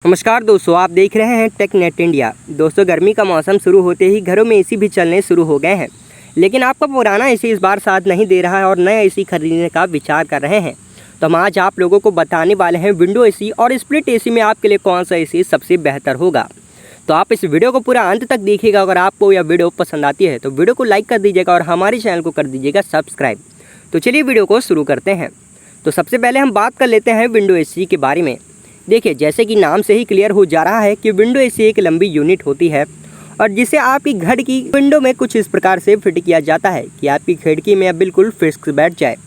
नमस्कार दोस्तों, आप देख रहे हैं टेक नेट इंडिया। दोस्तों, गर्मी का मौसम शुरू होते ही घरों में एसी भी चलने शुरू हो गए हैं, लेकिन आपका पुराना एसी इस बार साथ नहीं दे रहा है और नया एसी खरीदने का विचार कर रहे हैं। तो हम आज आप लोगों को बताने वाले हैं विंडो एसी और स्प्लिट एसी में आपके लिए कौन सा एसी सबसे बेहतर होगा। तो आप इस वीडियो को पूरा अंत तक देखिएगा। अगर आपको यह वीडियो पसंद आती है तो वीडियो को लाइक कर दीजिएगा और हमारे चैनल को कर दीजिएगा सब्सक्राइब। तो चलिए वीडियो को शुरू करते हैं। तो सबसे पहले हम बात कर लेते हैं विंडो एसी के बारे में। देखिए, जैसे कि नाम से ही क्लियर हो जा रहा है कि विंडो एसी एक लंबी यूनिट होती है और जिसे आपकी घर की विंडो में कुछ इस प्रकार से फिट किया जाता है कि आपकी खिड़की में बिल्कुल फिक्स बैठ जाए।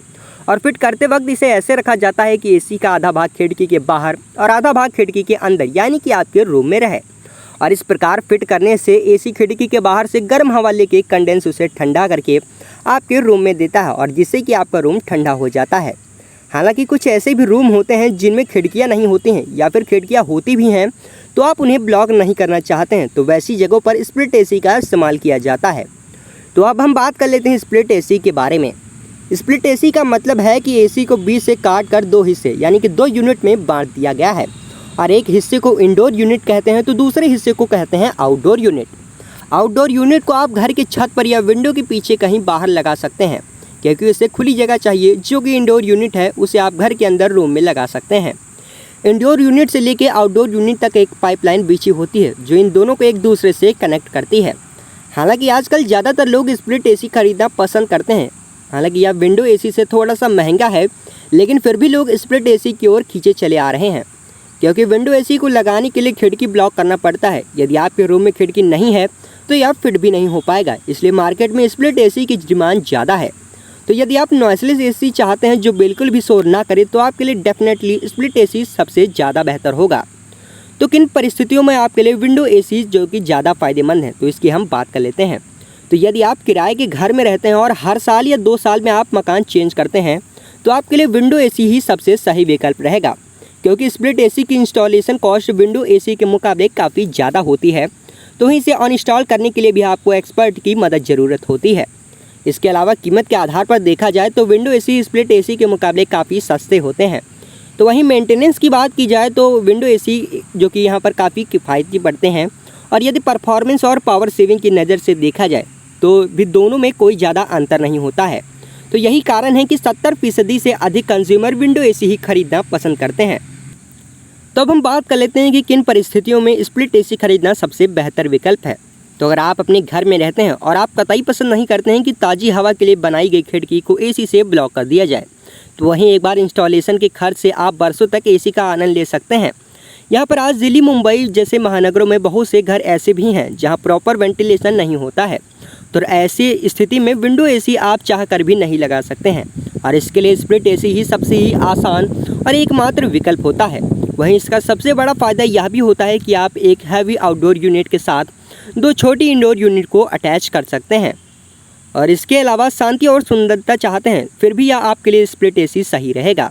और फिट करते वक्त इसे ऐसे रखा जाता है कि एसी का आधा भाग खिड़की के बाहर और आधा भाग खिड़की के अंदर यानी कि आपके रूम में रहे। और इस प्रकार फिट करने से एसी खिड़की के बाहर से गर्म हवा लेके कंडेंस उसे ठंडा करके आपके रूम में देता है और जिससे कि आपका रूम ठंडा हो जाता है। हालांकि कुछ ऐसे भी रूम होते हैं जिनमें खिड़कियां नहीं होती हैं या फिर खिड़कियां होती भी हैं तो आप उन्हें ब्लॉक नहीं करना चाहते हैं, तो वैसी जगहों पर स्प्लिट एसी का इस्तेमाल किया जाता है। तो अब हम बात कर लेते हैं स्प्लिट एसी के बारे में। स्प्लिट एसी का मतलब है कि एसी को बीच से काट कर दो हिस्से यानी कि दो यूनिट में बांट दिया गया है और एक हिस्से को इंडोर यूनिट कहते हैं तो दूसरे हिस्से को कहते हैं आउटडोर यूनिट। आउटडोर यूनिट को आप घर की छत पर या विंडो के पीछे कहीं बाहर लगा सकते हैं, क्योंकि इसे खुली जगह चाहिए। जो कि इंडोर यूनिट है उसे आप घर के अंदर रूम में लगा सकते हैं। इंडोर यूनिट से लेकर आउटडोर यूनिट तक एक पाइपलाइन बिछी होती है जो इन दोनों को एक दूसरे से कनेक्ट करती है। हालांकि आजकल ज़्यादातर लोग स्प्लिट एसी खरीदना पसंद करते हैं। हालांकि यह विंडो एसी से थोड़ा सा महंगा है, लेकिन फिर भी लोग स्प्लिट एसी की ओर खींचे चले आ रहे हैं, क्योंकि विंडो एसी को लगाने के लिए खिड़की ब्लॉक करना पड़ता है। यदि आपके रूम में खिड़की नहीं है तो यह फिट भी नहीं हो पाएगा, इसलिए मार्केट में स्प्लिट एसी की डिमांड ज़्यादा है। तो यदि आप नॉइसलेस एसी चाहते हैं जो बिल्कुल भी शोर ना करे तो आपके लिए डेफिनेटली स्प्लिट एसी सबसे ज़्यादा बेहतर होगा। तो किन परिस्थितियों में आपके लिए विंडो एसी जो कि ज़्यादा फ़ायदेमंद है, तो इसकी हम बात कर लेते हैं। तो यदि आप किराए के घर में रहते हैं और हर साल या 2 साल में आप मकान चेंज करते हैं तो आपके लिए विंडो एसी ही सबसे सही विकल्प रहेगा, क्योंकि स्प्लिट एसी की इंस्टॉलेशन कॉस्ट विंडो एसी के मुकाबले काफ़ी ज़्यादा होती है। तो इसे अनइंस्टॉल करने के लिए भी आपको एक्सपर्ट की मदद ज़रूरत होती है। इसके अलावा कीमत के आधार पर देखा जाए तो विंडो एसी स्प्लिट एसी के मुकाबले काफ़ी सस्ते होते हैं। तो वहीं मेंटेनेंस की बात की जाए तो विंडो एसी जो कि यहाँ पर काफ़ी किफ़ायती पड़ते हैं। और यदि परफॉर्मेंस और पावर सेविंग की नज़र से देखा जाए तो भी दोनों में कोई ज़्यादा अंतर नहीं होता है। तो यही कारण है कि 70% से अधिक कंज्यूमर विंडो एसी ही खरीदना पसंद करते हैं। तो अब हम बात कर लेते हैं कि किन परिस्थितियों में स्प्लिट एसी खरीदना सबसे बेहतर विकल्प है। तो अगर आप अपने घर में रहते हैं और आप कतई पसंद नहीं करते हैं कि ताज़ी हवा के लिए बनाई गई खिड़की को एसी से ब्लॉक कर दिया जाए, तो वहीं एक बार इंस्टॉलेशन के खर्च से आप बरसों तक एसी का आनंद ले सकते हैं। यहाँ पर आज दिल्ली, मुंबई जैसे महानगरों में बहुत से घर ऐसे भी हैं जहाँ प्रॉपर वेंटिलेशन नहीं होता है। तो ऐसी स्थिति में विंडो एसी आप चाह कर भी नहीं लगा सकते हैं और इसके लिए स्प्लिट एसी ही सबसे ही आसान और एकमात्र विकल्प होता है। वहीं इसका सबसे बड़ा फ़ायदा यह भी होता है कि आप एक हैवी आउटडोर यूनिट के साथ 2 छोटी इंडोर यूनिट को अटैच कर सकते हैं। और इसके अलावा शांति और सुंदरता चाहते हैं फिर भी यह आपके लिए स्प्लिट एसी सही रहेगा।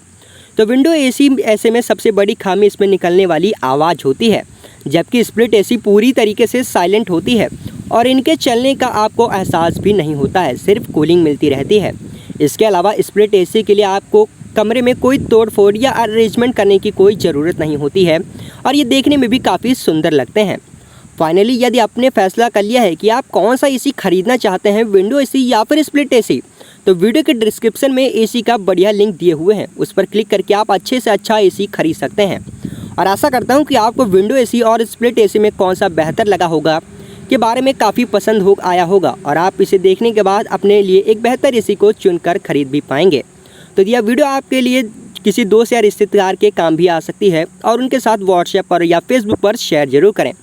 तो विंडो एसी ऐसे में सबसे बड़ी खामी इसमें निकलने वाली आवाज़ होती है, जबकि स्प्लिट एसी पूरी तरीके से साइलेंट होती है और इनके चलने का आपको एहसास भी नहीं होता है, सिर्फ कूलिंग मिलती रहती है। इसके अलावा स्प्लिट एसी के लिए आपको कमरे में कोई तोड़ फोड़ या अरेंजमेंट करने की कोई ज़रूरत नहीं होती है और ये देखने में भी काफ़ी सुंदर लगते हैं। फाइनली यदि आपने फैसला कर लिया है कि आप कौन सा एसी खरीदना चाहते हैं, विंडो एसी या फिर स्प्लिट एसी, तो वीडियो के डिस्क्रिप्शन में एसी का बढ़िया लिंक दिए हुए हैं, उस पर क्लिक करके आप अच्छे से अच्छा एसी खरीद सकते हैं। और आशा करता हूं कि आपको विंडो एसी और स्प्लिट एसी में कौन सा बेहतर लगा होगा के बारे में काफ़ी पसंद हो आया होगा और आप इसे देखने के बाद अपने लिए एक बेहतर एसी को चुनकर खरीद भी पाएंगे। तो यह वीडियो आपके लिए किसी दोस्त या रिश्तेदार के काम भी आ सकती है और उनके साथ व्हाट्सएप पर या फेसबुक पर शेयर जरूर करें।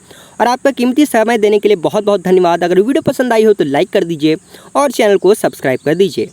और आपका कीमती समय देने के लिए बहुत बहुत धन्यवाद। अगर वीडियो पसंद आई हो तो लाइक कर दीजिए और चैनल को सब्सक्राइब कर दीजिए।